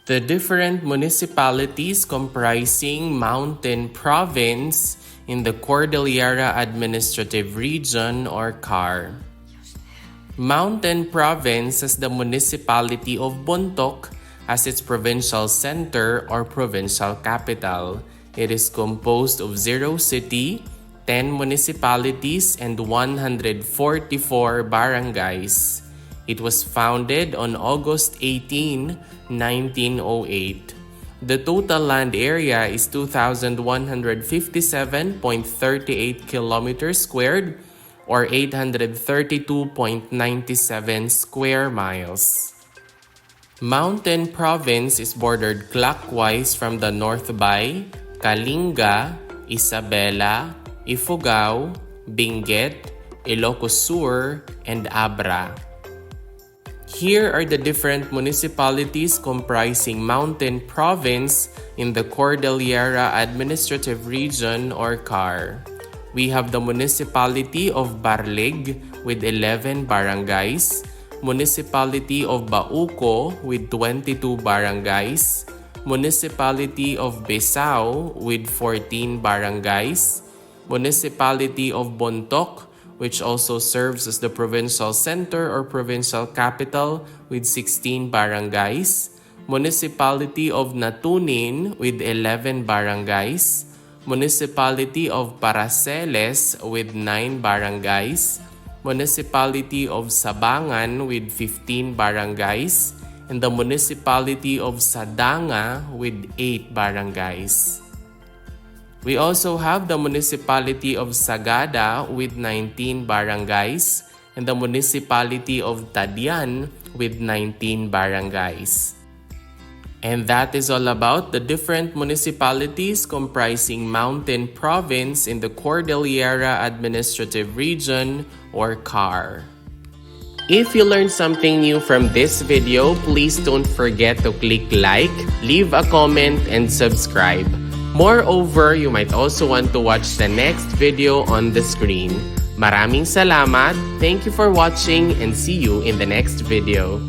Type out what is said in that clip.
The different municipalities comprising Mountain Province in the Cordillera Administrative Region or CAR. Mountain Province has the municipality of Bontoc as its provincial center or provincial capital. It is composed of 0 city, 10 municipalities, and 144 barangays. It was founded on August 18, 1908. The total land area is 2,157.38 kilometers squared or 832.97 square miles. Mountain Province is bordered clockwise from the north by Kalinga, Isabela, Ifugao, Benguet, Ilocos Sur, and Abra. Here are the different municipalities comprising Mountain Province in the Cordillera Administrative Region or CAR. We have the municipality of Barlig with 11 barangays, municipality of Bauco with 22 barangays, municipality of Besao with 14 barangays, municipality of Bontoc, which also serves as the provincial center or provincial capital with 16 barangays, municipality of Natunin with 11 barangays, municipality of Paraceles with 9 barangays, municipality of Sabangan with 15 barangays, and the municipality of Sadanga with 8 barangays. We also have the municipality of Sagada with 19 barangays and the municipality of Tadian with 19 barangays. And that is all about the different municipalities comprising Mountain Province in the Cordillera Administrative Region or CAR. If you learned something new from this video, please don't forget to click like, leave a comment, and subscribe. Moreover, you might also want to watch the next video on the screen. Maraming salamat, thank you for watching, and see you in the next video.